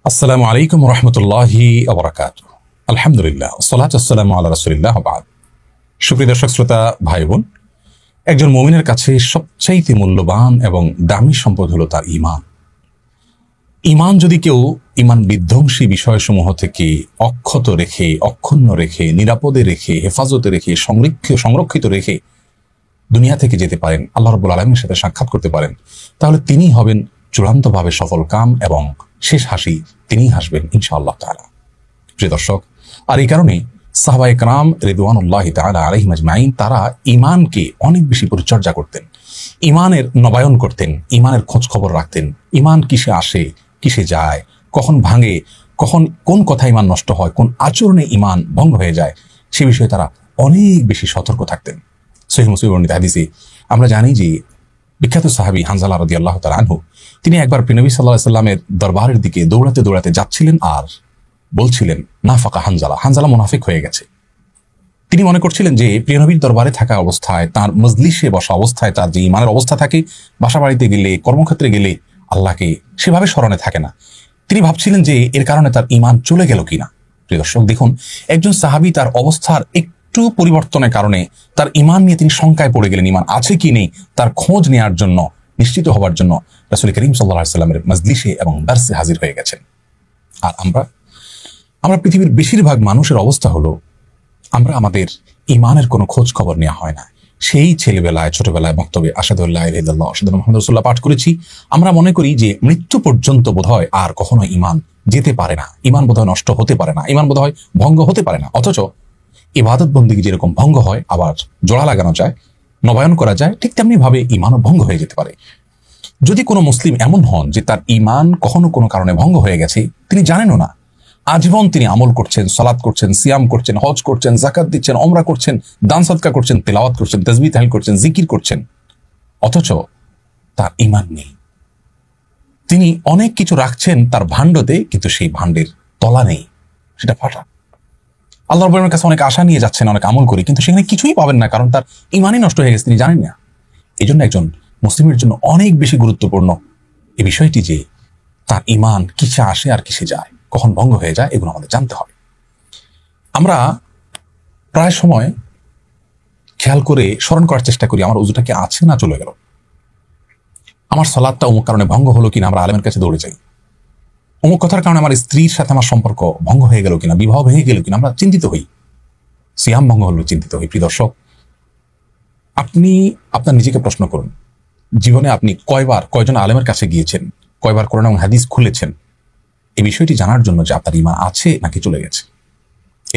আসসালামু আলাইকুম রহমতুল্লাহি ওয়াবারাকাতুহু। আলহামদুলিল্লাহ, ওয়াসসালাতু ওয়াসসালামু আলা রাসূলিল্লাহ ওয়া বা'দ। সুপ্রিয় দর্শক শ্রোতা ভাই বোন, একজন মুমিনের কাছে সবচাইতে মূল্যবান এবং দামি সম্পদ হলো তার ঈমান। ঈমান যদি কেউ ঈমান বিধ্বংসী বিষয়সমূহ থেকে অক্ষত রেখে, অক্ষুণ্ণ রেখে, নিরাপদে রেখে, হেফাজতে রেখে, সংরক্ষিত রেখে দুনিয়া থেকে যেতে পারেন, আল্লাহ রাব্বুল আলামিনের সাথে সাক্ষাৎ করতে পারেন, তাহলে তিনি হবেন চূড়ান্তভাবে সফল কাম এবং শেষ হাসি তিনিই হাসবেন ইনশাআল্লাহ তাআলা। প্রিয় দর্শক, আর এই কারণে সাহাবায়ে কেরাম রিদওয়ানুল্লাহি তাআলা আলাইহিম আজমাইন তারা ঈমানকে অনেক বেশি পরিচর্যা করতেন, ঈমানের নবায়ন করতেন, ঈমানের খোঁজ খবর রাখতেন। ঈমান কিসে আসে, কিসে যায়, কখন ভাঙে, কখন কোন কথা ঈমান নষ্ট হয়, কোন আচরণে ঈমান ভঙ্গ হয়ে যায়, সে বিষয়ে তারা অনেক বেশি সতর্ক থাকতেন। সহিহ মুসলিমে বর্ণিত হাদিসে আমরা জানি যে বিখ্যাত সাহাবী হানজালা রাদিয়াল্লাহু তাআলা আনহু তিনি একবার নবী সাল্লাল্লাহু আলাইহি সাল্লামের দরবারের দিকে দৌড়াতে দৌড়াতে যাচ্ছিলেন আর বলছিলেন, নাফাকা হানজালা, হানজালা মুনাফিক হয়ে গেছে। তিনি মনে করছিলেন যে প্রিয় নবীর দরবারে থাকা অবস্থায়, তার মজলিসে বসা অবস্থায় তার যে ঈমানের অবস্থা থাকে, বাসা বাড়িতে গেলে, কর্মক্ষেত্রে গেলে আল্লাহকে সেভাবে স্মরণে থাকে না। তিনি ভাবছিলেন যে এর কারণে তার ঈমান চলে গেল কিনা। প্রিয় দর্শক দেখুন, একজন সাহাবী তার অবস্থার একটু পরিবর্তনের কারণে তার ঈমান নিয়ে তিনি শঙ্কায় পড়ে গেলেন। ঈমান আছে কি নেই তার খোঁজ নেওয়ার জন্য, নিশ্চিত হওয়ার জন্য রাসূল করিম সাল্লাল্লাহু আলাইহি সাল্লামের মজলিসে এবং দারসে হাজির হয়ে গেছেন। আর আমরা পৃথিবীর বেশিরভাগ মানুষের অবস্থা হলো, আমরা আমাদের ঈমানের কোনো খোঁজ খবর নেওয়া হয় না। সেই ছেলেবেলায়, ছোটবেলায় বক্তব্যে আশহাদু আল্লা ইলাহা ইল্লাল্লাহ ওয়া আশহাদু আন্না মুহাম্মাদুর রাসূলুল্লাহ পাঠ করেছি। আমরা মনে করি যে মৃত্যু পর্যন্ত বোধহয় আর কখনো ঈমান যেতে পারে না, ঈমান বোধহয় নষ্ট হতে পারে না, ঈমান বোধহয় ভঙ্গ হতে পারে না। অথচ ইবাদত বন্দেগী যেরকম ভঙ্গ হয়, আবার জোড়া লাগানো যায়, নবায়ন করা যায়, ঠিক তেমনি ভাবে ঈমানও ভঙ্গ হয়ে যেতে পারে। যদি কোনো মুসলিম এমন হন যে তার ঈমান কখনো কোনো কারণে ভঙ্গ হয়ে গেছে, তিনি জানেনও না, আজীবন তিনি আমল করছেন, সালাত করছেন, সিয়াম করছেন, হজ করছেন, যাকাত দিচ্ছেন, ওমরা করছেন, দান সদকা করছেন, তেলাওয়াত করছেন, তাসবিহ তাহলিল করছেন, জিকির করছেন, অথচ তার ঈমান নেই। তিনি অনেক কিছু রাখছেন তার ভাণ্ডতে, কিন্তু সেই ভাণ্ডের তলা নেই, সেটা ফাটা। আল্লাহ রাব্বুল আলামিনের কাছে অনেক আশা নিয়ে যাচ্ছেন, অনেক আমল করি, কিন্তু সেখানে কিছুই পাবেন না, কারণ তার ঈমানই নষ্ট হয়ে গেছে, তিনি জানেন না। এই জন্য একজন মুসলিমের জন্য অনেক বেশি গুরুত্বপূর্ণ এই বিষয়টি যে তার ঈমান কিসে আসে আর কিসে যায়, কখন ভঙ্গ হয়ে যায়, এগুলো আমাদের জানতে হবে। আমরা প্রায় সময় খেয়াল করে স্মরণ করার চেষ্টা করি, আমার ওযুটা কি আছে না চলে গেল, আমার সালাতটা অমুক কারণে ভঙ্গ হলো কিনা, আমরা আলেমের কাছে দৌড়ে যাই। অমুক কথার কারণে আমার স্ত্রীর সাথে আমার সম্পর্ক ভঙ্গ হয়ে গেল কিনা, বিবাহ ভেঙে গেল কিনা, আমরা চিন্তিত হই। সিয়াম ভঙ্গ হলো, চিন্তিত হই। প্রিয় দর্শক, আপনি আপনার নিজেকে প্রশ্ন করুন, জীবনে আপনি কয়জন আলেমের কাছে গিয়েছেন, কয়বার কোরআন এবং হাদিস খুলেছেন এই বিষয়টি জানার জন্য যে আপনার ঈমান আছে নাকি চলে গেছে?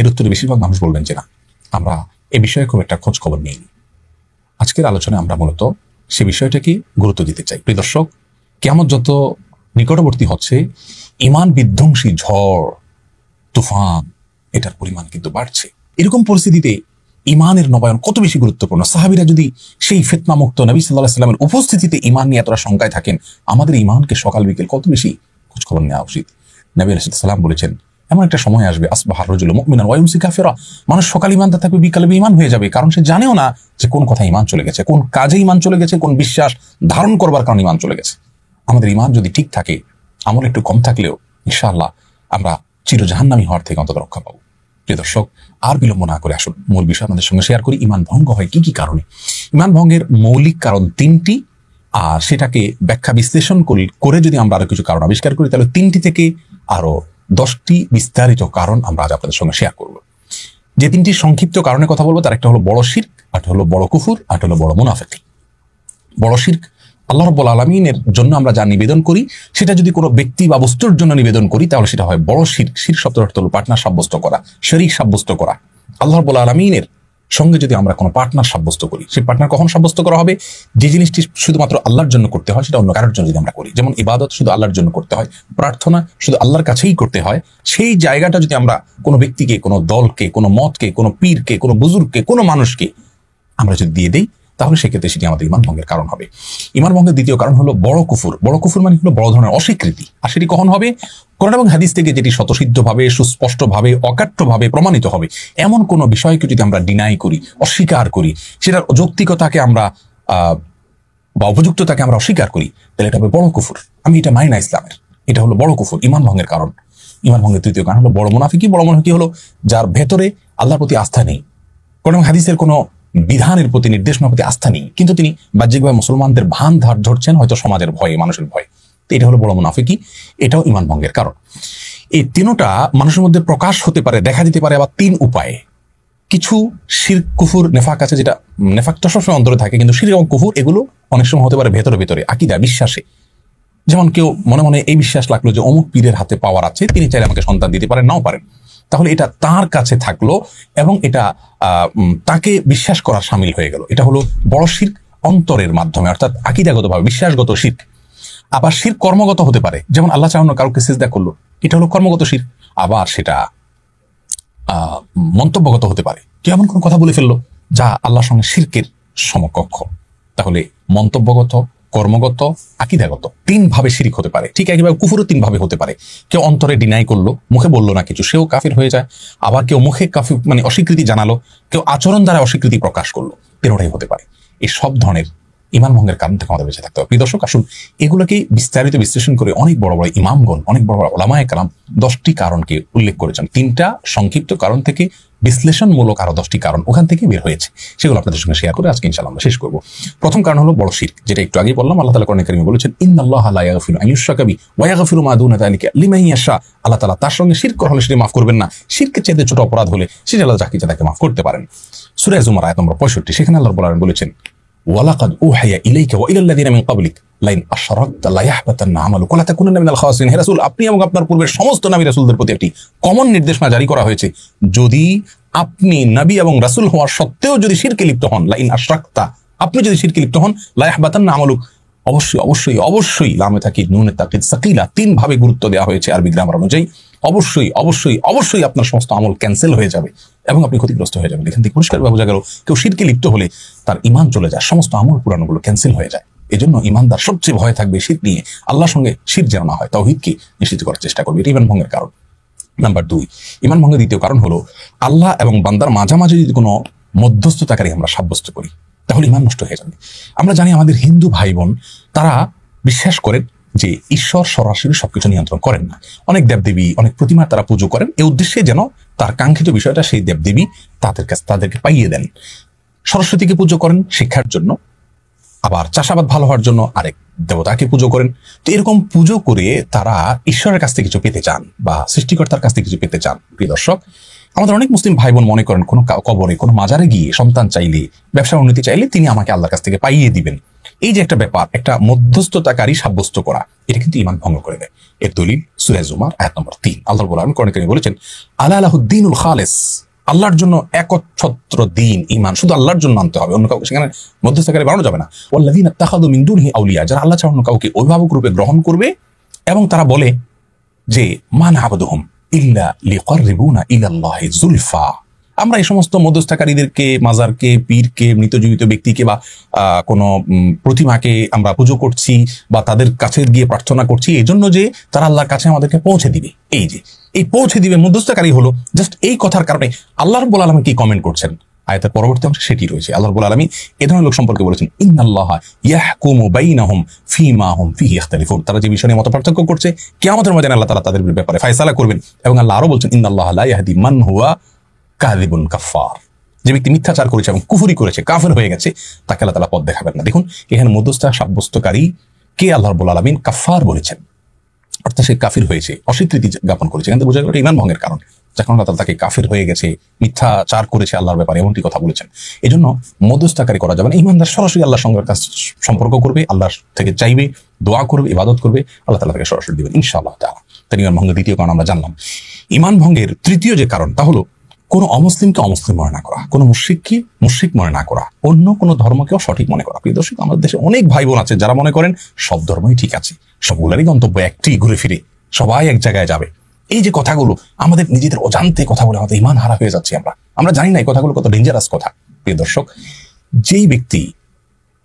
এর উত্তরে বেশিরভাগ মানুষ বলবেন যে না, আমরা এ বিষয়ে খুব একটা খোঁজ খবর নেইনি। আজকের আলোচনায় আমরা মূলত সে বিষয়টাকে গুরুত্ব দিতে চাই। প্রিয় দর্শক, কিয়ামত যত নিকটবর্তী হচ্ছে, ঈমান বিধ্বংসী ঝড় তুফান এটার পরিমাণ কিন্তু বাড়ছে। এরকম পরিস্থিতিতে ঈমানের নবায়ন কত বেশি গুরুত্বপূর্ণ। সাহাবীরা যদি সেই ফিতনা মুক্ত নবী সাল্লাল্লাহু আলাইহি সাল্লামের উপস্থিতিতে ঈমান নিয়ে এতটা শঙ্কায় থাকেন, আমাদের ঈমানকে সকাল বিকেল কত বেশি খোঁজ খবর নেওয়া উচিত। নবী আলাইহিস সালাম বলেছেন, এমন একটা সময় আসবে, আসবাহার রাজুলু মুমিনান ওয়া ইউমসি কাফিরা, মানুষ সকাল ঈমানদার থাকবে, বিকালে বেঈমান হয়ে যাবে, কারণ সে জানেও না যে কোন কথা ঈমান চলে গেছে, কোন কাজে ঈমান চলে গেছে, কোন বিশ্বাস ধারণ করবার কারণে ঈমান চলে গেছে। আমাদের ঈমান যদি ঠিক থাকে, আমল একটু কম থাকলেও ইনশাআল্লাহ আমরা চির জাহান্নামী হওয়ার থেকে অন্তত রক্ষা পাবো। প্রিয় দর্শক, আর বিলম্ব না করে আসুন মূল বিষয় আপনাদের সঙ্গে শেয়ার করি। ঈমান ভঙ্গ হয় কি কি কারণে? ঈমান ভঙ্গের মৌলিক কারণ তিনটি, আর সেটাকে ব্যাখ্যা বিশ্লেষণ করে যদি আমরা আরো কিছু কারণ আবিষ্কার করি, তাহলে 3টি থেকে আরো 10টি বিস্তারিত কারণ আমরা আজ আপনাদের সঙ্গে শেয়ার করব। যে 3টি সংক্ষিপ্ত কারণে কথা বলবো, তার একটা হলো বড় শিরক, একটা হলো বড় কুফর, আর একটা হলো বড় মুনাফিকি। বড় শিরক, আল্লাহ রাব্বুল আলামিনের জন্য আমরা যা নিবেদন করি, সেটা যদি কোনো ব্যক্তি বা বস্তুর জন্য নিবেদন করি, তাহলে সেটা হয় বড় শিরক। শিরক শব্দের অর্থ হলো পার্টনার সাব্যস্ত করা, শরীক সাব্যস্ত করা। আল্লাহ রাব্বুল আলামিনের সঙ্গে যদি আমরা কোনো পার্টনার সাব্যস্ত করি, সেই পার্টনার কখন সাব্যস্ত করা হবে? যে জিনিসটি শুধুমাত্র আল্লাহর জন্য করতে হয়, সেটা অন্য কারোর জন্য যদি আমরা করি। যেমন ইবাদত শুধু আল্লাহর জন্য করতে হয়, প্রার্থনা শুধু আল্লাহর কাছেই করতে হয়, সেই জায়গাটা যদি আমরা কোনো ব্যক্তিকে, কোনো দলকে, কোনো মতকে, কোনো পীরকে, কোনো বুজুর্গকে, কোনো মানুষকে আমরা যদি দিয়ে দেই, তাহলে সেক্ষেত্রে সেটি আমাদের ঈমান ভঙ্গের কারণ হবে। ঈমান ভঙ্গের দ্বিতীয় কারণ হলো বড় কুফর। বড় কুফর মানে হলো বড় ধরনের অস্বীকৃতি। আর সেটি কখন হবে? কোরআন এবং হাদিস থেকে যেটি স্বতঃসিদ্ধভাবে, সুস্পষ্টভাবে, অকাট্যভাবে প্রমাণিত হবে, এমন কোনো বিষয়কে যদি আমরা ডিনাই করি, অস্বীকার করি, সেটার যৌক্তিকতাকে আমরা বা উপযুক্ততাকে আমরা অস্বীকার করি, তাহলে এটা হবে বড় কুফর। আমি এটা মানি না ইসলামের। এটা হলো বড় কুফর, ইমান ভঙ্গের কারণ। ইমান ভঙ্গের তৃতীয় কারণ হলো বড় মুনাফিকি। বড় মুনাফিকি হলো যার ভেতরে আল্লাহর প্রতি আস্থা নেই, কোরআন হাদিসের কোনো বিধানের প্রতি, নির্দেশনার প্রতি আস্থা নেই, কিন্তু তিনি বাহ্যিকভাবে মুসলমানদের ভান ধার ধরছেন হয়তো সমাজের ভয়ে, মানুষের ভয়ে। তো এটা হলো বড় মুনাফিকি, এটাও ইমান ভঙ্গের কারণ। এই তিনটা মানুষের মধ্যে প্রকাশ হতে পারে, দেখা দিতে পারে আবার তিন উপায়ে। কিছু শিরক, কুফুর, নেফাক আছে, যেটা নেফাকটা সবসময় অন্তরে থাকে, কিন্তু শিরক এবং কুফুর এগুলো অনেক সময় হতে পারে ভেতরে ভেতরে, আকীদা, বিশ্বাসে। যেমন কেউ মনে মনে এই বিশ্বাস লাগলো যে অমুক পীরের হাতে পাওয়ার আছে, তিনি চাইলে আমাকে সন্তান দিতে পারেন, নাও পারেন, তাহলে এটা তার কাছে থাকলো এবং এটা তাকে বিশ্বাস করা শামিল হয়ে গেল। এটা হলো বড় শিরক অন্তরের মাধ্যমে, অর্থাৎ আকীদাগত ভাবে বিশ্বাসগত শিরক। আবার শিরক কর্মগত হতে পারে, যেমন আল্লাহ চাহানো কাউকে সিজদা করলো, এটা হলো কর্মগত শিরক। আবার সেটা মন্তব্যগত হতে পারে, কেউ এমন কোন কথা বলে ফেললো যা আল্লাহর সঙ্গে শিরকের সমকক্ষ। তাহলে মন্তব্যগত, কর্মগত, আকীদাগত, তিন ভাবে শিরক হতে পারে। ঠিক একইভাবে কুফুরও তিন ভাবে হতে পারে। কেউ অন্তরে ডিনাই করলো, মুখে বললো না কিছু, সেও কাফির হয়ে যায়। আবার কেউ মুখে কাফির মানে অস্বীকৃতি জানালো, কেউ আচরণ দ্বারা অস্বীকৃতি প্রকাশ করলো, তিনটাই হতে পারে। এই সব ধরনের ইমান ভঙ্গের কারণ থেকে আমাদের বেঁচে থাকতে হবে। প্রিয় দর্শক, আসুন এগুলোকে বিস্তারিত বিশ্লেষণ করে অনেক বড় বড় ইমামগণ, অনেক বড় বড় ওলামায়ে কেরাম 10টি কারণকে উল্লেখ করেছেন। 3টা সংক্ষিপ্ত কারণ থেকে বিশ্লেষণমূলক আরো 10টি কারণ ওখান থেকে বের হয়েছে, সেগুলো আপনাদের সঙ্গে শেয়ার করে আজকে ইনশাআল্লাহ আমরা শেষ করব। প্রথম কারণ হলো বড় শিরক, যেটা একটু আগেই বললাম। আল্লাহ তাআলা কোরআনে কারিমে বলেছেন, ইন্নাল্লাহা লা ইয়াগফিরু আন ইউশরাকা বিহি ওয়া ইয়াগফিরু মা দুনা যালিকা লিমান ইয়াশা। আল্লাহ তাআলা তার সঙ্গে শিরক করা হলে সেটা মাফ করবেন না, শিরকের চাইতে ছোট অপরাধ হলে সেটা আল্লাহ যাকে ইচ্ছা তাকে মাফ করতে পারেন। সূরা জুমার আয়াত নম্বর 65, সেখানে আল্লাহ রাব্বুল আলামিন বলেছেন, ওয়ালাকাদ উহিয়া ইলাইকা ওয়া ইলাল লাযিনা মিন ক্বাবলিক লাইন আশরাকতা লা ইয়াহবাতান্না আমালুকা ওয়া লা তাকুনান্না মিনাল খাসিরিন। হে রাসূল, আপনি এবং আপনার পূর্বের সমস্ত নবী রাসূলদের প্রতি একটি কমন নির্দেশনা জারি করা হয়েছে, যদি আপনি নবী এবং রাসূল হওয়ার সত্ত্বেও যদি শিরকে লিপ্ত হন, লাইন আশরাকতা, আপনি যদি শিরকে লিপ্ত হন, লা ইয়াহবাতান্না আমালুক, অবশ্যই অবশ্যই অবশ্যই, লামে তাকিদ নুনে তাকিদ সাকিলা, তিন ভাবে গুরুত্ব দেওয়া হয়েছে আরবি গ্রামার অনুযায়ী। অবশ্যই অবশ্যই অবশ্যই আপনার সমস্ত আমল ক্যান্সেল হয়ে যাবে এবং আপনি ক্ষতিগ্রস্ত হয়ে যাবেন। এখান থেকে পরিষ্কারভাবে বোঝা গেল কেউ শিরকে লিপ্ত হলে তার ঈমান চলে যায়, সমস্ত আমল পুরানোগুলো ক্যান্সেল হয়ে যায়। এজন্য ঈমানদার সবচেয়ে ভয় থাকবে শিরক নিয়ে, আল্লাহর সঙ্গে শিরক যেন না হয়, তাওহীদকে নিশ্চিত করার চেষ্টা করবে। এটা ঈমান ভঙ্গের কারণ। নাম্বার 2, ঈমান ভঙ্গের দ্বিতীয় কারণ হলো আল্লাহ এবং বান্দার মাঝামাঝি যদি কোনো মধ্যস্থতাকারী আমরা সাব্যস্ত করি, তাহলে ঈমান নষ্ট হয়ে যাবে। আমরা জানি আমাদের হিন্দু ভাই বোন তারা বিশ্বাস করেন যে ঈশ্বর সরাসরি সবকিছু নিয়ন্ত্রণ করেন না। অনেক দেবদেবী, অনেক প্রতিমা তারা পুজো করেন, এই উদ্দেশ্যে যেন তার কাঙ্ক্ষিত বিষয়টা সেই দেবদেবী তাদেরকে পাইয়ে দেন। সরস্বতীকে পুজো করেন শিক্ষার জন্য, আবার চাষাবাদ ভালো হওয়ার জন্য আরেক দেবতাকে পুজো করেন। তো এরকম পুজো করে তারা ঈশ্বরের কাছ থেকে কিছু পেতে চান বা সৃষ্টিকর্তার কাছ থেকে কিছু পেতে চান। প্রিয় দর্শক, আমাদের অনেক মুসলিম ভাই বোন মনে করেন কোনো কবরে, কোনো মাজারে গিয়ে সন্তান চাইলে, ব্যবসার উন্নতি চাইলে তিনি আমাকে আল্লাহর কাছ থেকে পাইয়ে দিবেন। এই যে একটা ব্যাপার, একটা মধ্যস্থতাকারী সাব্যস্ত করা, এটা কিন্তু ঈমান ভঙ্গ করে দেয়। এর দলিল সূরা জুমার আয়াত নম্বর 3। আল্লাহ রাব্বুল আলামিন কোরআনে কারিমে বলেছেন, আলা লাহুদ্দীনুল খালিস, আল্লাহর জন্য একচ্ছত্র দিন, ঈমান শুধু আল্লাহর জন্য আনতে হবে, অন্য কাউকে সেখানে মধ্যস্থতাকারী বানানো যাবে না। ওয়াল্লাযীনা ইত্তাখাযু মিন দুনিহি আউলিয়া, যারা আল্লাহ ছাড়া অন্য কাউকে অভিভাবক রূপে গ্রহণ করবে এবং তারা বলে যে মা না'বুদুহুম ইল্লা লিকাররিবুনা ইলাল্লাহি যুলফা, আমরা এই সমস্ত মধ্যস্থকারীদেরকে, মাজারকে, পীরকে, মৃত জীবিত ব্যক্তিকে বা কোনো প্রতিমাকে আমরা পুজো করছি বা তাদের কাছে গিয়ে প্রার্থনা করছি এই জন্য যে তারা আল্লাহর কাছে আমাদেরকে পৌঁছে দিবে। এই যে এই পৌঁছে দিবে মধ্যস্থকারী হলো জাস্ট এই কথার কারণে আল্লাহ রাব্বুল আলামিন কি কমেন্ট করছেন আয়াতের পরবর্তী অংশে সেটি রয়েছে। আল্লাহ রাব্বুল আলামিন এই ধরনের লোক সম্পর্কে বলেছেন, ইন্নাল্লাহা ইয়াহকুমু বাইনাহুম ফীমা হুম ফীহি ইখতালিফুন, তারা যে বিষয় নিয়ে মতপার্থক্য করছে কিয়ামতের ময়দানে আল্লাহ তাআলা তাদের ব্যাপারে ফয়সালা করবেন। এবং আল্লাহ আরো বলছেন, ইন্নাল্লাহা লা ইয়াহদি মান হুয়া কাযিবুন কাফফার, যে ব্যক্তি মিথ্যাচার করেছে এবং কুফরি করেছে, কাফের হয়ে গেছে, তাকে আল্লাহ তাআলা পথ দেখাবেন না। দেখুন এখানে মধ্যস্থতা সাব্যস্তকারী কে আল্লাহ রাব্বুল আলামিন কাফফার বলেছেন, অর্থাৎ সে কাফির হয়েছে, অস্বীকৃতি জ্ঞাপন করেছে। এখান থেকে বোঝা গেল ঈমান ভঙ্গের কারণ, যখন আল্লাহ তাআলা তাকে কাফির হয়ে গেছে, মিথ্যাচার করেছে আল্লাহর ব্যাপারে, এমনটি কথা বলেছেন। এই জন্য মধ্যস্থতাকারী করা যাবে না। ঈমানদার সরাসরি আল্লাহর সঙ্গে সম্পর্ক করবে, আল্লাহর থেকে চাইবে, দোয়া করবে, ইবাদত করবে, আল্লাহ তাআলা তাকে সরাসরি দিবেন ইনশাআল্লাহ তাআলা। তাই ঈমান ভঙ্গের দ্বিতীয় কারণ আমরা জানলাম। ঈমান ভঙ্গের তৃতীয় যে কারণ তা হলো কোনো অমুসলিমকে অমুসলিম মনে না করা, কোনো মুশরিককে মুশরিক মনে না করা, অন্য কোনো ধর্মকেও সঠিক মনে করা। প্রিয় দর্শক, আমাদের দেশে অনেক ভাই বোন আছে যারা মনে করেন সব ধর্মই ঠিক আছে, সবগুলোরই গন্তব্য একটি, ঘুরে ফিরে সবাই এক জায়গায় যাবে। এই যে কথাগুলো আমাদের নিজেদের অজান্তে কথা বলে আমাদের ঈমান হারা হয়ে যাচ্ছে, আমরা জানি না এই কথাগুলো কত ডেঞ্জারাস কথা। প্রিয় দর্শক, যেই ব্যক্তি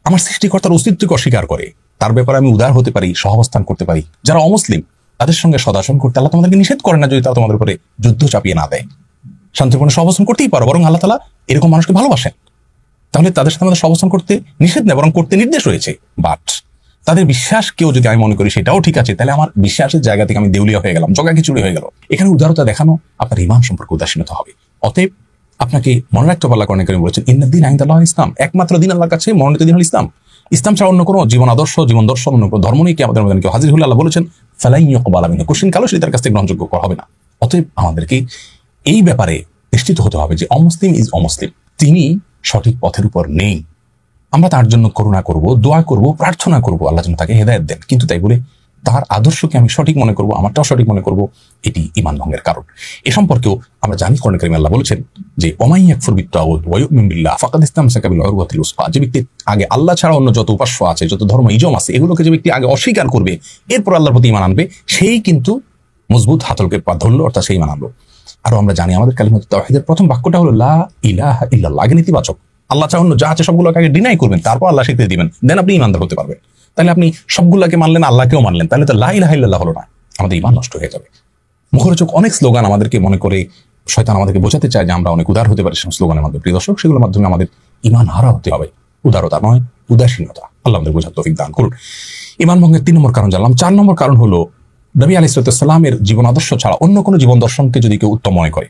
আমার সৃষ্টিকর্তার অস্তিত্বকে অস্বীকার করে, তার ব্যাপারে আমি উদার হতে পারি, সহাবস্থান করতে পারি। যারা অমুসলিম তাদের সঙ্গে সদাচরণ করতে আল্লাহ তোমাদেরকে নিষেধ করেন না, যদি তারা তোমাদের উপরে যুদ্ধ চাপিয়ে না দেয়। শান্তিপূর্ণ সহাবস্থান করতেই পারো, বরং আল্লাহ তাআলা এরকম মানুষকে ভালোবাসেন, তাহলে তাদের সাথে আমাদের সহাবস্থান করতে নিষেধ নেই, বরং করতে নির্দেশ রয়েছে। বাট তাদের বিশ্বাসকেও যদি আমি মনে করি সেটাও ঠিক আছে, তাহলে আমার বিশ্বাসের জায়গা থেকে আমি দেউলিয়া হয়ে গেলাম, জগা খিচুড়ি হয়ে গেল। এখানে উদারতা দেখানো আপনার ইমান সম্পর্কে উদাসীনতা হবে। অতএব আপনাকে মনে রাখতে পারলা কোরআন কারীম বলেছেন ইন্নাদ-দীন ইনদাল্লাহ ইসলাম, একমাত্র দিন আল্লাহর কাছে মনোনীত দিন হল ইসলাম। ইসলাম ছাড়া অন্য কোনো জীবন আদর্শ, জীবন দর্শন, অন্য কোনো ধর্ম নেই। কিয়ামতের ময়দানে কেউ হাজির হলে আল্লাহ বলেছেন ফালাই ইউকবালা মিনহু, কোশ্চিন কালো সেটা তার কাছ থেকে গ্রহণযোগ্য হবে না। অতএব আমাদেরকে এই ব্যাপারে নিশ্চিত হতে হবে যে অমুসলিম ইজ অমুসলিম, তিনি সঠিক পথের উপর নেই। আমরা তার জন্য করুণা করব, দোয়া করব, প্রার্থনা করব আল্লাহ যেন তাকে হেদায়েত দেন, কিন্তু তাই বলে তার আদর্শকে আমি সঠিক মনে করব, আমারটাও সঠিক মনে করব, এটি ঈমান ভঙ্গের কারণ। এ সম্পর্কেও আমরা জানি কোরআন কারীমে আল্লাহ বলেছেন যে ওমাই ইয়াকফুর বিত-তাগুত ওয়া ইউমিন বিল্লাহ ফাকাদ ইসতামসাকা বিল উরওয়াতিল উসকা, যে ব্যক্তি আগে আল্লাহ ছাড়া অন্য যত উপাস্য আছে, যত ধর্ম ইজম আছে, এগুলোকে যে ব্যক্তি আগে অস্বীকার করবে, এরপর আল্লাহর প্রতি ঈমান আনবে, সেই কিন্তু মজবুত হাতলকে ধরল, অর্থাৎ সেই ঈমান আনলো। আর আমরা জানি আমাদের কালিমাতুত তাওহীদের প্রথম বাক্যটা হলো লা ইলাহা ইল্লাল্লাহ, আগে নেতিবাচক। আল্লাহ ছাড়া অন্য যা আছে সবগুলোকে আগে ডিনাই করবেন, তারপর আল্লাহ স্বীকৃতি দিবেন, দেন আপনি ঈমানদার হতে পারবেন। তাহলে আপনি সবগুলোকে মানলেন, আল্লাহকেও মানলেন, তাহলে তো লা ইলাহা ইল্লাল্লাহ হলো না, আমাদের ঈমান নষ্ট হয়ে যাবে। মুখরোচক অনেক স্লোগান আমাদেরকে মনে করে শয়তান আমাদেরকে বোঝাতে চায় যে আমরা অনেক উদার হতে পারি সেই স্লোগানের মাধ্যমে। প্রিয় দর্শক, সেগুলোর মাধ্যমে আমাদের ঈমান হারা হতে হবে, উদারতা নয়, উদাসীনতা। আল্লাহ আমাদের বোঝার তৌফিক দান করুন। ঈমান ভঙ্গের 3 নম্বর কারণ জানলাম। 4 নম্বর কারণ হলো নবী আলাইহিস সালামের জীবন আদর্শ ছাড়া অন্য কোনো জীবন দর্শনকে যদি কেউ উত্তম মনে করে।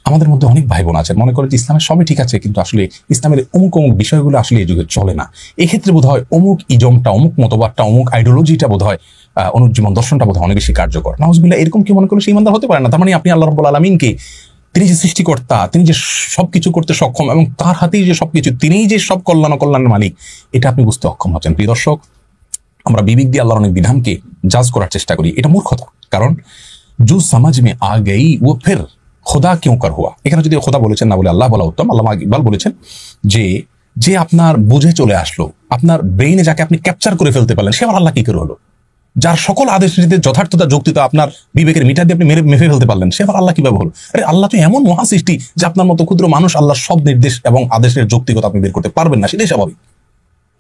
আমাদের মধ্যে অনেক ভাই বোন আছেন মনে করে যে ইসলামের সবই ঠিক আছে, কিন্তু আসলে ইসলামের অমুক অমুক বিষয়গুলো আসলে এই যুগে চলে না। এক্ষেত্রে বোধ হয় অমুক ইজমটা, অমুক মতবাদটা, অমুক আইডিওলজিটা বোধ হয়, অমুক জীবন দর্শনটা বোধ হয় অনেক বেশি কার্যকর। নাউজুবিল্লাহ, এরকম কি মনে করলে সে ঈমানদার হতে পারে না। তার মানে আপনি আল্লাহ রাব্বুল আলামিনকে, তিনি যে সৃষ্টিকর্তা, তিনি যে সবকিছু করতে সক্ষম এবং তার হাতেই যে সবকিছু, তিনিই যে সব কল্যাণ অকল্যাণের মালিক, এটা আপনি বুঝতে অক্ষম হচ্ছেন। প্রিয় দর্শক, আমরা বিবেক দিয়ে আল্লাহর অনেক বিধানকে জাজ করার চেষ্টা করি, এটা মূর্খতা। কারণ জু সমাজ মে আ গই ও ফির খোদা কিউ কর হুয়া, এখানে যদি খোদা বলেছেন না বলে আল্লাহ বলা উত্তম। আল্লামা ইকবাল বলেছেন যে আপনার বুঝে চলে আসলো, আপনার ব্রেইনে যাকে আপনি ক্যাপচার করে ফেলতে পারলেন, সে আবার আল্লাহ কি করে হলো? যার সকল আদেশ নীতিতে যথার্থতা যৌক্তিকতা আপনার বিবেকের মিটার দিয়ে আপনি মেপে ফেলতে পারলেন, সে আবার আল্লাহ কিভাবে হলো? আরে আল্লাহ তো এমন মহা সৃষ্টি যে আপনার মতো ক্ষুদ্র মানুষ আল্লাহর সব নির্দেশ এবং আদেশের যৌক্তিকতা আপনি বের করতে পারবেন না, সেটাই স্বাভাবিক।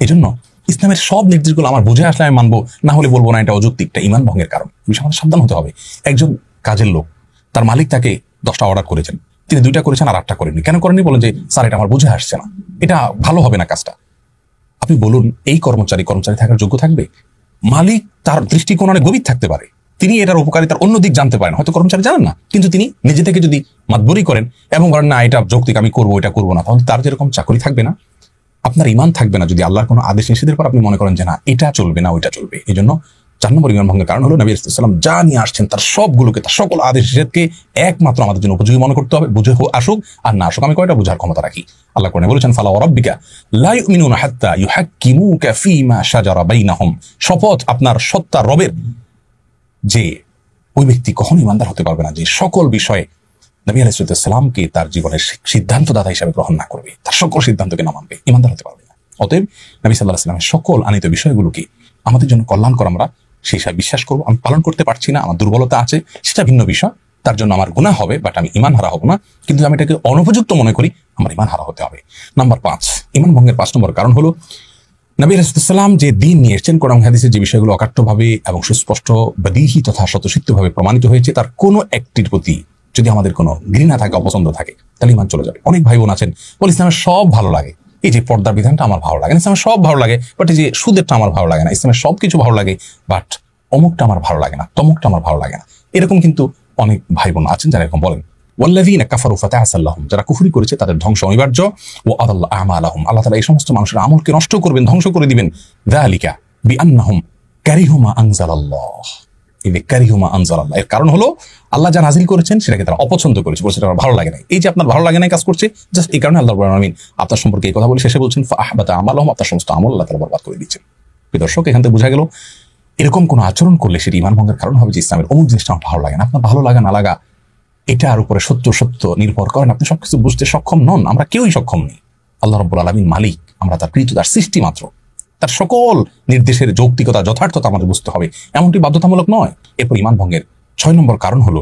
এই জন্য ইসলামের সব নির্দেশগুলো আমার বুঝে আসলে আমি মানবো, না হলে বলবো না এটা অযৌক্তিক, এটা ঈমান ভঙ্গের কারণ। বিষয়ে আমাদের সাবধান হতে হবে। একজন কাজের লোক, তার মালিক তাকে 10টা অর্ডার করেছেন, তিনি 2টা করেছেন আর 8টা করেননি। কেন করেননি? বলেন যে স্যার এটা আমার বুঝে আসছে না, এটা ভালো হবে না কাজটা। আপনি বলুন এই কর্মচারী থাকার যোগ্য থাকবে? মালিক তার দৃষ্টিকোণ অনেক গভীর থাকতে পারে, তিনি এটার উপকারিতার অন্য দিক জানতে পারেন, হয়তো কর্মচারী জানেন না, কিন্তু তিনি নিজে থেকে যদি মাতবরি করেন এবং বলেন না এটা যৌক্তিক, আমি করবো, এটা করবো না, তাহলে তার যেরকম চাকরি থাকবে না, আপনার ঈমান থাকবে না যদি আল্লাহর কোনো আদেশ নিষেধের পর আপনি মনে করেন যে না এটা চলবে না ওইটা চলবে। এই জন্য 4 নম্বর ঈমান ভঙ্গের কারণ হলো নবী সাল্লাল্লাহু আলাইহি ওয়াসাল্লাম যা নিয়ে আসছেন তার সবগুলোকে, তার সকল আদেশ নিষেধকে একমাত্র আমাদের জন্য উপযোগী মনে করতে হবে। বুঝে আসুক আর না আসুক, আমি কয়টা বুঝার ক্ষমতা রাখি। আল্লাহ কোরআনে বলেছেন ফালা ওয়া রাব্বিকা লা ইউমিনুনা হাত্তা ইউহাক্কিমুকা ফীমা শাজারা বাইনাহুম, শপথ আপনার সত্তা রবের যে ওই ব্যক্তি কখনো ঈমানদার হতে পারবে না যে সকল বিষয়ে নবী আলাইহিস সালামকে তার জীবনের সিদ্ধান্তদাতা হিসেবে গ্রহণ না করবে, তার সকল সিদ্ধান্তকে না মানবে, ঈমানদার হতে পারবে না। অতএব নবী সাল্লাল্লাহু আলাইহি ওয়াসাল্লামের সকল আনিত বিষয়গুলোকে আমাদের জন্য কল্যাণকর আমরা সেই হিসাবে বিশ্বাস করবো। আমি পালন করতে পারছি না, আমার দুর্বলতা আছে, সেটা ভিন্ন বিষয়, তার জন্য আমার গুনাহ হবে, বাট আমি ঈমান হারা হব না। কিন্তু আমি এটাকে অনুপযুক্ত মনে করি, আমার ঈমান হারা হতে হবে। নাম্বার 5, ঈমান ভঙ্গের 5 নম্বর কারণ হলো নবী আলাইহিস সালাম যে দিন নিয়ে এসেছেন, কোরআন হাদিসের যে বিষয়গুলো অকাট্যভাবে এবং সুস্পষ্ট বাদীহি তথা স্বতঃসিদ্ধভাবে প্রমাণিত হয়েছে, তার কোনো একটির প্রতি যদি আমাদের কোনো ঘৃণা থাকে, অপছন্দ থাকে, তাহলে ঈমান চলে যাবে। অনেক ভাই বোন আছেন বলে ইসলামের সব ভালো লাগে, এই যে পর্দার বিধানটা আমার ভালো লাগে না, ইসলামের সব ভালো লাগে, বাট এই যে সুদেরটা আমার ভালো লাগে না, ইসলামের সবকিছু ভালো লাগে, বাট অমুকটা আমার ভালো লাগে না, তমুকটা আমার ভালো লাগে না। এরকম কিন্তু অনেক ভাই বোন আছেন যারা এরকম বলেন। ওয়াল্লাযীনা কাফারু ফাতাআসাল্লাহুম, যারা কুফরি করেছে তাদের ধ্বংস অনিবার্য। ওয়া আদাল্লা আমালাহুম, আল্লাহ তাআলা এই সমস্ত মানুষের আমলকে নষ্ট করবেন, ধ্বংস করে দিবেন। যালিকা বিআন্নাহুম কারিহু মা আনজালাল্লাহ, এই যে কারিহু মা আনজালাল্লাহ এর কারণ হলো আল্লাহ যা নাজিল করেছেন সেটাকে তারা অপছন্দ করেছে, বলছে এটা আমার ভালো লাগে না। এই যে আপনার ভালো লাগে না কাজ করছে, জাস্ট এই কারণে আল্লাহ রাব্বুল আলামিন আপনার সম্পর্কে এই কথা বলে শেষে বলছেন ফাআহবাতা আমালাহুম, আপনার সমস্ত আমল আল্লাহ তাআলা বরবাদ করে দিচ্ছেন। প্রিয় দর্শক, এখান থেকে বোঝা গেল এরকম কোনো আচরণ করলে সেটি ঈমান ভঙ্গের কারণ হবে যে ইসলামের অমুক জিনিসটা আমার ভালো লাগে না। আপনার ভালো লাগা না লাগা এটার উপরে সত্য নির্ভর করেন, আপনি সবকিছু বুঝতে সক্ষম নন, আমরা কেউই সক্ষম নেই। আল্লাহ রাব্বুল আলামিন মালিক, আমরা তার কৃত, তার সৃষ্টি মাত্র, তার সকল নির্দেশের যৌক্তিকতা যথার্থতা আমাদের বুঝতে হবে, এমনটি বাধ্যতামূলক নয়। এরপর ঈমান ভঙ্গের 6 নম্বর কারণ হলো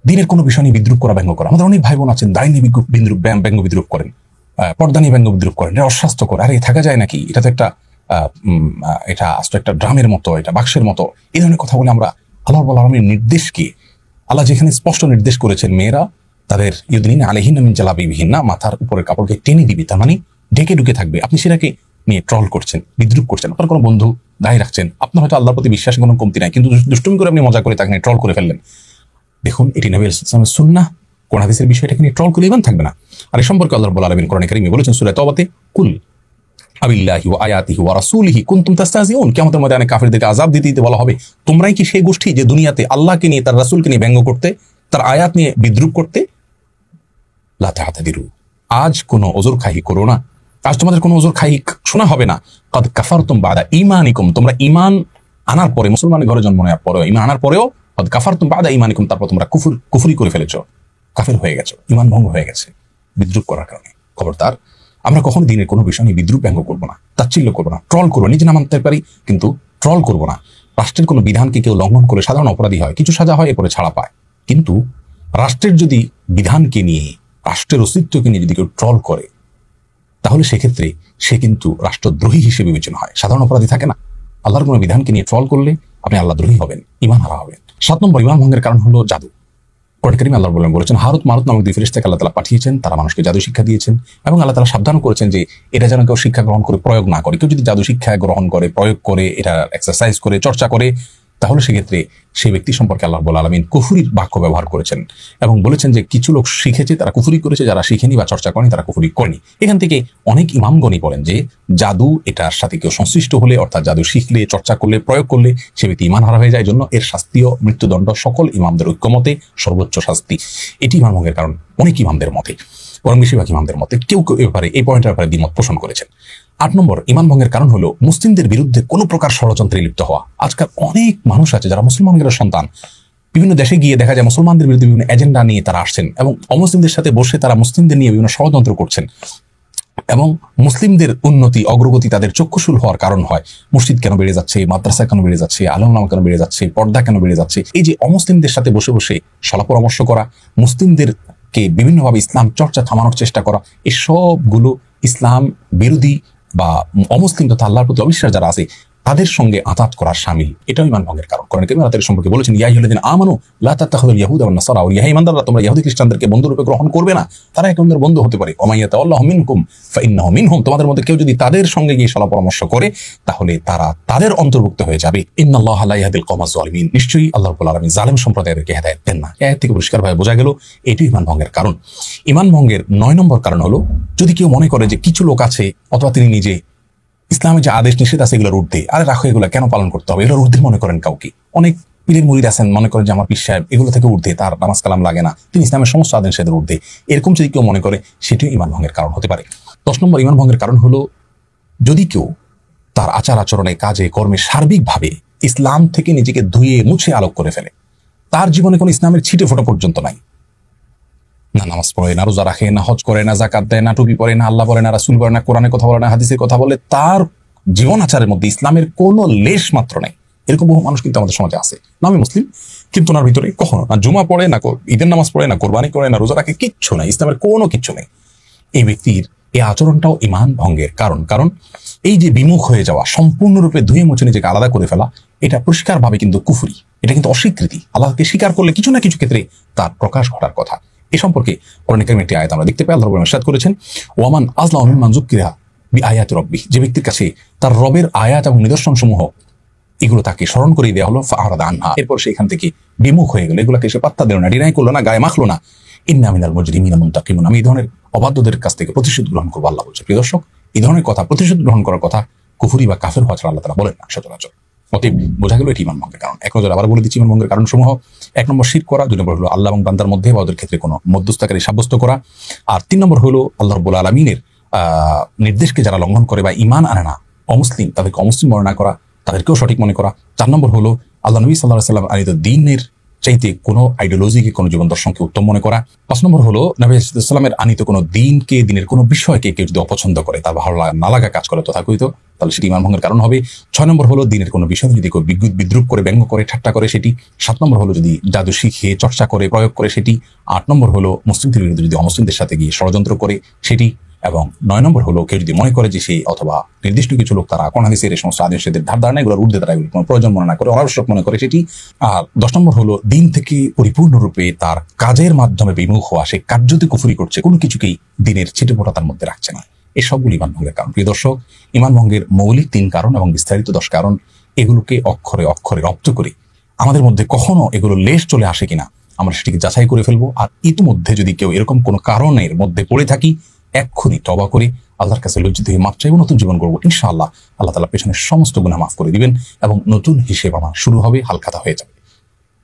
দিনের কোনো বিষয় নিয়ে বিদ্রুপ করা, ব্যঙ্গ করা। আমাদের অনেক ভাই বোন আছেন দাড়ি নিয়ে ব্যঙ্গ বিদ্রুপ করেন, পর্দা নিয়ে ব্যঙ্গ বিদ্রুপ করেন, এটা অস্বাস্থ্যকর। আরে থাকা যায় নাকি? এটা তো এটা আসলে একটা ড্রামের মতো, এটা বাক্সের মতো। এই ধরনের কথা বলে আমরা আল্লাহ রাব্বুল আলামিনের নির্দেশকে, আল্লাহ যেখানে স্পষ্ট নির্দেশ করেছেন মেয়েরা তাদের ইউদনিনা আলাইহিন্না মিন জালাবিবিহিন্না, মাথার উপরের কাপড়কে টেনে দিবি, তার মানে ঢেকে ঢুকে থাকবে, আপনি সেটাকে নিয়ে ট্রল করছেন, বিদ্রুপ করছেন, আপনার কোনো বন্ধু দায়ী রাখছেন, আপনার হয়তো আল্লাহর প্রতি বিশ্বাসে কোনো কমতি নাই, কিন্তু দুষ্টুমি করে আপনি মজা করে তাকে নিয়ে ট্রল করে ফেললেন। দেখুন, এটি নবী আলাইহিস সালামের সুন্নাহ। কোরআন হাদিসের বিষয়টাকে নিয়ে ট্রল করে ইমান থাকবে না। আর এই সম্পর্কে আল্লাহ রাব্বুল আলামিন কোরআনে কারীমে বলেছেন সূরা তাওবাতে, কুল আবিল্লাহি ওয়া আয়াতিহি ওয়া রাসূলিহি কুনতুম তাস্তাহজিউন। কিয়ামতের ময়দানে কাফিরদেরকে আযাব দিতে বলা হবে, তোমরাই কি সেই গোষ্ঠী যে দুনিয়াতে আল্লাহকে নিয়ে, তার রাসূলকে নিয়ে ব্যঙ্গ করতে, তার আয়াত নিয়ে বিদ্রুপ করতে? লা তা'তাদিরু, আজ কোনো ওজর খাহি করো না, আজ তোমাদের কোনো ওজর খাহি শোনা হবে না। কাদ কাফারতুম বাদা ঈমানিকুম, তোমরা ঈমান আনার পরে, মুসলমানের ঘরে জন্ম নেওয়ার পরেও, ঈমান আনার পরেও কাদ কাফারতুম বাদা ঈমানিকুম, তারপর তোমরা কুফরি করে ফেলেছো, কাফের হয়ে গেছো, ঈমান ভঙ্গ হয়ে গেছে বিদ্রুপ করার কারণে। খবরদার, আমরা কখনো দিনের কোনো বিষয় নিয়ে বিদ্রুপ ব্যঙ্গ করবো না, তাচ্ছিল্য করবো না, ট্রল করবো, নিজে না মানতে পারি কিন্তু ট্রল করবো না। রাষ্ট্রের কোনো বিধানকে কেউ লঙ্ঘন করে সাধারণ অপরাধী হয়, কিছু সাজা হয়, এরপরে ছাড়া পায়। কিন্তু রাষ্ট্রের যদি বিধানকে নিয়ে, রাষ্ট্রের অস্তিত্বকে নিয়ে যদি কেউ ট্রল করে, তাহলে সেক্ষেত্রে সে কিন্তু রাষ্ট্রদ্রোহী হিসেবে বিবেচনা হয়, সাধারণ অপরাধী থাকে না। আল্লাহর কোনো বিধানকে নিয়ে ট্রল করলে আপনি আল্লাহদ্রোহী হবেন, ঈমান হারা হবেন। 7 নম্বর ঈমান ভঙ্গের কারণ হলো জাদু। কোরআন কারীমে আল্লাহ বলেছেন, হারুত মারুত নামক দুই ফেরেশতাকে আল্লাহ তাআলা পাঠিয়েছেন, তারা মানুষকে জাদু শিক্ষা দিয়েছেন, এবং আল্লাহ তাআলা সাবধান করেছেন যে এটা যেন কেউ শিক্ষা গ্রহণ করে প্রয়োগ না করে। কেউ যদি জাদু শিক্ষা গ্রহণ করে, প্রয়োগ করে, এটা এক্সারসাইজ করে, চর্চা করে, তাহলে সেক্ষেত্রে সেই ব্যক্তি সম্পর্কে আল্লাহ রাব্বুল আলামিন কুফরির বাক্য ব্যবহার করেছেন এবং বলেছেন যে কিছু লোক শিখেছে তারা কুফরি করেছে, যারা শিখেনি বা চর্চা করেনি তারা কুফরি করেনি। এখান থেকে অনেক ইমামগণই বলেন যে জাদু এটার সাথে কেউ সংশ্লিষ্ট হলে, অর্থাৎ জাদু শিখলে, চর্চা করলে, প্রয়োগ করলে সে ব্যক্তি ঈমান হারা হয়ে যায়। জন্য এর শাস্তিও মৃত্যুদণ্ড, সকল ইমামদের ঐক্যমতে সর্বোচ্চ শাস্তি। এটি ঈমান ভঙ্গের কারণ অনেক ইমামদের মতে, বরং বেশিরভাগ ইমামদের মতে। কেউ কেউ ব্যাপারে এই পয়েন্টের ব্যাপারে দ্বিমত পোষণ করেছেন। 8 নম্বর ঈমান ভঙ্গের কারণ হলো মুসলিমদের বিরুদ্ধে কোনো প্রকার ষড়যন্ত্রে লিপ্ত হওয়া। আজকাল অনেক মানুষ আছে যারা মুসলমানদের সন্তান, বিভিন্ন দেশে গিয়ে দেখা যায় মুসলমানদের বিরুদ্ধে বিভিন্ন এজেন্ডা নিয়ে তারা আসছেন এবং অমুসলিমদের সাথে বসে তারা মুসলিমদের নিয়ে বিভিন্ন ষড়যন্ত্র করছেন এবং মুসলিমদের উন্নতি, অগ্রগতি তাদের চক্ষুশূল হওয়ার কারণ হয়। মসজিদ কেন বেড়ে যাচ্ছে, মাদ্রাসা কেন বেড়ে যাচ্ছে, আলেম ওলামা কেন বেড়ে যাচ্ছে, পর্দা কেন বেড়ে যাচ্ছে, এই যে অমুসলিমদের সাথে বসে বসে সলা পরামর্শ করা, মুসলিমদেরকে বিভিন্নভাবে ইসলাম চর্চা থামানোর চেষ্টা করা, এই সবগুলো ইসলাম বিরোধী বা অমুসলিম তথা আল্লাহর প্রতি অবিশ্বাস যারা আছে তাদের সঙ্গে আতাত করার শামিল। এটাও ঈমান ভঙ্গের কারণ। কোরআন কারীমে আল্লাহ তাআলা সম্পর্কে বলেছেন, ইয়া আইয়ুহাল্লাযীনা আমানু লা তাত্তাখিযুল ইয়াহুদা ওয়ান নাসারা, ইয়া ঈমানদাররা তোমরা ইহুদি খ্রিস্টানদেরকে বন্ধুরূপে গ্রহণ করবে না, তারা এক অন্যের বন্ধু হতে পারে। ওয়া মান ইয়াতাওয়াল্লাহু মিনকুম ফাইন্নাহু মিনহুম, তোমাদের মধ্যে কেউ যদি তাদের সঙ্গে গিয়ে সলা পরামর্শ করে তাহলে তারা তাদের অন্তর্ভুক্ত হয়ে যাবে। ইন্নাল্লাহা লা ইয়াহদিল কওমাজ যালিমিন, নিশ্চয়ই আল্লাহ রাব্বুল আলামিন জালেম সম্প্রদায়দেরকে হেদায়েত দেন না। এর থেকে পরিষ্কারভাবে বোঝা গেল এটি ঈমান ভঙ্গের কারণ। ঈমান ভঙ্গের 9 নম্বর কারণ হলো যদি কেউ মনে করে যে কিছু লোক আছে অথবা তিনি নিজে ইসলামের যে আদেশ নিষেধ আছে এগুলোর ঊর্ধ্বে, আরে রাখো এগুলো কেন পালন করতে হবে, এগুলোর ঊর্ধ্বে মনে করেন কাউকে। অনেক পীরের মুরিদ আছেন মনে করেন যে আমার পীর সাহেব এগুলো থেকে ঊর্ধ্বে, তার নামাজ কালাম লাগে না, তিনি ইসলামের সমস্ত আদেশ নিষেধের ঊর্ধ্বে, এরকম যদি কেউ মনে করে সেটিও ঈমান ভঙ্গের কারণ হতে পারে। 10 নম্বর ঈমান ভঙ্গের কারণ হলো যদি কেউ তার আচার আচরণে, কাজে, কর্মে সার্বিকভাবে ইসলাম থেকে নিজেকে ধুয়ে মুছে আলোক করে ফেলে, তার জীবনে কোনো ইসলামের ছিটে ফোঁটা পর্যন্ত নাই, না নামাজ পড়ে, না রোজা রাখে, না হজ করে, না জাকাত দেয়, না টুপি পরে, না আল্লাহ বলে, না রাসূল বলে, না কোরআনের কথা বলে, না হাদিসের কথা বলে, তার জীবন আচারের মধ্যে ইসলামের কোনো লেশ মাত্র নাই, এরকম বহু মানুষ কিন্তু আমাদের সমাজে আছে। নামে মুসলিম কিন্তু ওনার ভিতরে কখনো না জুমা পড়ে, না ঈদের নামাজ পড়ে, না কোরবানি করে, না রোজা রাখে, কিচ্ছু নাই, ইসলামের কোনো কিচ্ছু নেই। এই ব্যক্তির এই আচরণটাও ঈমান ভঙ্গের কারণ। কারণ এই যে বিমুখ হয়ে যাওয়া, সম্পূর্ণরূপে ধুয়ে মুছে নিজেকে আলাদা করে ফেলা, এটা পরিষ্কারভাবে কিন্তু কুফরি, এটা কিন্তু অস্বীকৃতি। আল্লাহকে স্বীকার করলে কিছু না কিছু ক্ষেত্রে তার প্রকাশ ঘটার কথা। এ সম্পর্কে কোরআন কারীমে একটি আয়াত আমরা দেখতে পাই, আল্লাহ ইরশাদ করেছেন, ওয়ামান আযলামু মিম্মান যুক্কিরা বিআয়াতি রাব্বিহি, যে ব্যক্তির কাছে তার রবের আয়াত এবং নিদর্শন সমূহ এগুলো তাকে স্মরণ করিয়ে দেওয়া হলো, ফাআরাদা আনহা, এরপর সেখান থেকে বিমুখ হয়ে গেল, এগুলোকে সে পাত্তা দিল না, ডিনাই করলো না, গায়ে মাখলো না, ইন্না মিনাল মুজরিমিনা মুনতাকিমুন, আমি এই ধরনের অবাধ্যদের কাছ থেকে প্রতিশোধ গ্রহণ করবো আল্লাহ বলছে। প্রিয় দর্শক, এই ধরনের কথা, প্রতিশোধ গ্রহণ করার কথা কুফরি বা কাফের হওয়া ছাড়া আল্লাহ তাআলা বলেন না সচরাচর। অতএব বোঝা গেল এটি ঈমান ভঙ্গের কারণ। এক নজর আবার বলে দিচ্ছি ঈমান ভঙ্গের কারণ সমূহ। 1 নম্বর শিরক করা, 2 নম্বর হলো আল্লাহ এবং বান্দার মধ্যে বা ওদের ক্ষেত্রে কোনো মধ্যস্থতাকারী সাব্যস্ত করা, আর 3 নম্বর হলো আল্লাহ রাব্বুল আলামিনের নির্দেশকে যারা লঙ্ঘন করে বা ঈমান আনে না, অমুসলিম, তাদেরকে অমুসলিম বর্ণনা করা, তাদেরকেও সঠিক মনে করা। 4 নম্বর হলো আল্লাহ নবী সাল্লাল্লাহু আলাইহি ওয়াসাল্লাম আনিত দ্বীনের চাইতে কোনো আইডিওলজিকে, কোনো জীবন দর্শনকে উত্তম মনে করা। 5 নম্বর হলো নবী সাল্লাল্লাহু আলাইহি ওয়াসাল্লামের আনিত কোনো দিনকে, দিনের কোনো বিষয়কে কেউ যদি অপছন্দ করে, তার ভালো না লাগা কাজ করে তথাকথিত, তাহলে সেটি ঈমান ভঙ্গের কারণ হবে। 6 নম্বর হলো দিনের কোনো বিষয় যদি কেউ বিদ্রুপ করে, ব্যঙ্গ করে, ঠাট্টা করে সেটি। 7 নম্বর হলো যদি জাদু শিখে, চর্চা করে, প্রয়োগ করে সেটি। 8 নম্বর হলো মুসলিমদের বিরুদ্ধে যদি অমুসলিমদের সাথে গিয়ে ষড়যন্ত্র করে সেটি। এবং 9 নম্বর হলো কেউ যদি মনে করে যে সেই অথবা নির্দিষ্ট কিছু লোক তারা কোরআন হাদিসের এই সমস্ত আদেশ নিষেধের ধার ধারণা এগুলোর ঊর্ধ্বে তারা কোনো প্রয়োজন মনে না করে, অনাবশ্যক মনে করে সেটি। আর 10 নম্বর হলো দিন থেকে পরিপূর্ণরূপে তার কাজের মাধ্যমে বিমুখ হওয়া, সে কার্যতে কুফরি করছে, কোনো কিছুকেই দিনের ছিটেফোঁটা তার মধ্যে রাখছে না। এই সবগুলো ইমান ভঙ্গের কারণ। প্রিয় দর্শক, ইমান ভঙ্গের মৌলিক 3 কারণ এবং বিস্তারিত 10 কারণ, এগুলোকে অক্ষরে অক্ষরে রপ্ত করে আমাদের মধ্যে কখনো এগুলো লেশ চলে আসে কিনা আমরা সেটিকে যাচাই করে ফেলবো। আর ইতিমধ্যে যদি কেউ এরকম কোনো কারণের মধ্যে পড়ে থাকি, এক্ষুনি তওবা করে আল্লাহর কাছে লজ্জিত হয়ে মাপ চাইবো, নতুন জীবন করবো। ইনশাআল্লাহ আল্লাহ তাআলা পেছনের সমস্ত গুনাহ মাফ করে দিবেন এবং নতুন হিসেব আমার শুরু হবে, হালখাতা হয়ে যাবে।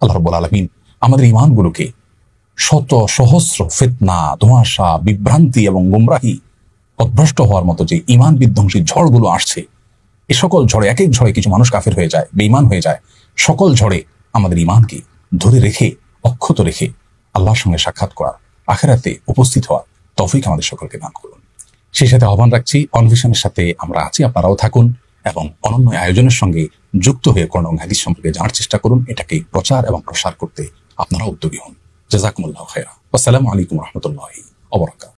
আল্লাহ রাব্বুল আলামিন আমাদের ইমানগুলোকে শত সহস্র ফিতনা, ধোঁয়াশা, বিভ্রান্তি এবং গুমরাহি, পথভ্রষ্ট হওয়ার মতো যে ইমান বিধ্বংসী ঝড়গুলো আসছে, এ সকল ঝড়ে, এক এক ঝড়ে কিছু মানুষ কাফের হয়ে যায়, বেঈমান হয়ে যায়। সকল ঝড়ে আমাদের ইমানকে ধরে রেখে, অক্ষত রেখে আল্লাহর সঙ্গে সাক্ষাৎ করার, আখিরাতে উপস্থিত হওয়ার তৌফিক আমাদের সকলকে দান করুন। সেই সাথে আহ্বান রাখছি, অনভিশনের সাথে আমরা আছি, আপনারাও থাকুন এবং অনন্য আয়োজনের সঙ্গে যুক্ত হয়ে কোরআন এবং হাদিস সম্পর্কে জানার চেষ্টা করুন। এটাকে প্রচার এবং প্রসার করতে আপনারা উদ্যোগী হন। জাযাকুমুল্লাহু খায়রা। আসসালামু আলাইকুম ওয়া রাহমাতুল্লাহি ওয়া বারাকাতুহু।